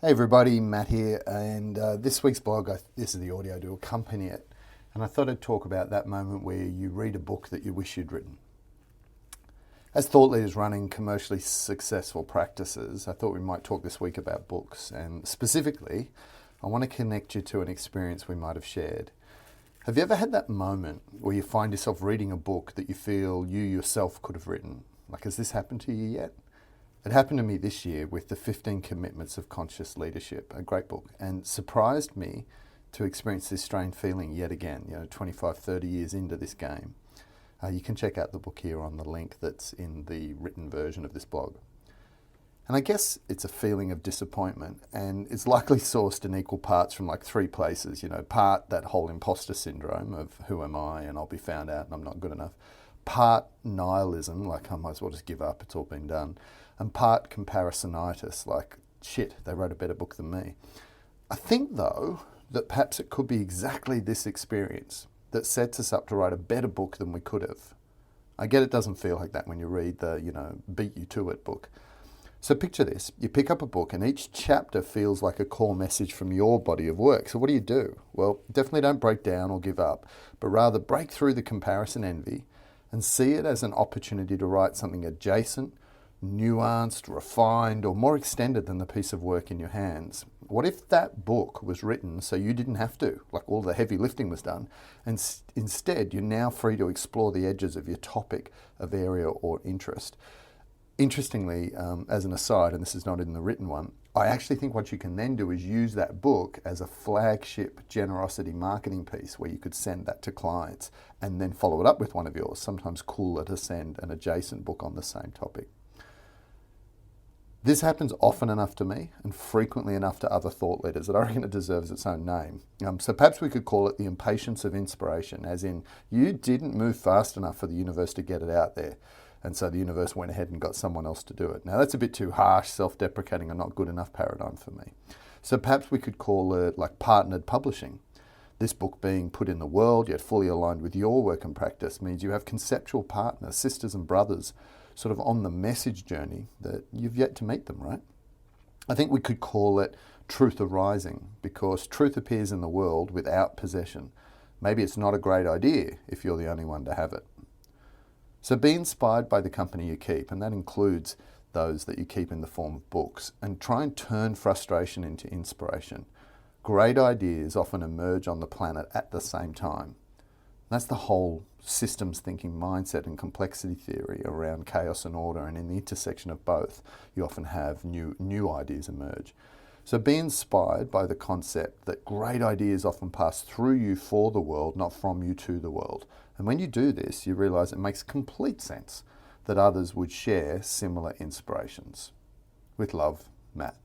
Hey everybody, Matt here, and this week's blog, this is the audio to accompany it, and I thought I'd talk about that moment where you read a book that you wish you'd written. As thought leaders running commercially successful practices, I thought we might talk this week about books, and specifically, I want to connect you to an experience we might have shared. Have you ever had that moment where you find yourself reading a book that you feel you yourself could have written? Like, has this happened to you yet? It happened to me this year with the 15 Commitments of Conscious Leadership, a great book, and surprised me to experience this strange feeling yet again, 25, 30 years into this game. You can check out the book here on the link that's in the written version of this blog. And I guess it's a feeling of disappointment, and it's likely sourced in equal parts from like three places, part that whole imposter syndrome of who am I and I'll be found out and I'm not good enough, part nihilism, like I might as well just give up, it's all been done, and part comparisonitis, like, shit, they wrote a better book than me. I think, though, that perhaps it could be exactly this experience that sets us up to write a better book than we could have. I get it doesn't feel like that when you read the, beat you to it book. So picture this, you pick up a book and each chapter feels like a core message from your body of work. So what do? Well, definitely don't break down or give up, but rather break through the comparison envy and see it as an opportunity to write something adjacent, nuanced, refined, or more extended than the piece of work in your hands. What if that book was written so you didn't have to, like all the heavy lifting was done, and instead you're now free to explore the edges of your topic of area or interest? Interestingly, as an aside, and this is not in the written one, I actually think what you can then do is use that book as a flagship generosity marketing piece where you could send that to clients and then follow it up with one of yours. Sometimes cooler to send an adjacent book on the same topic. This happens often enough to me and frequently enough to other thought leaders that I reckon it deserves its own name. So perhaps we could call it the impatience of inspiration, as in you didn't move fast enough for the universe to get it out there. And so the universe went ahead and got someone else to do it. Now that's a bit too harsh, self-deprecating, and not good enough paradigm for me. So perhaps we could call it like partnered publishing. This book being put in the world, yet fully aligned with your work and practice, means you have conceptual partners, sisters and brothers, sort of on the message journey that you've yet to meet them, right? I think we could call it truth arising, because truth appears in the world without possession. Maybe it's not a great idea if you're the only one to have it. So be inspired by the company you keep, and that includes those that you keep in the form of books, and try and turn frustration into inspiration. Great ideas often emerge on the planet at the same time. That's the whole systems thinking mindset and complexity theory around chaos and order, and in the intersection of both, you often have new ideas emerge. So be inspired by the concept that great ideas often pass through you for the world, not from you to the world. And when you do this, you realize it makes complete sense that others would share similar inspirations. With love, Matt.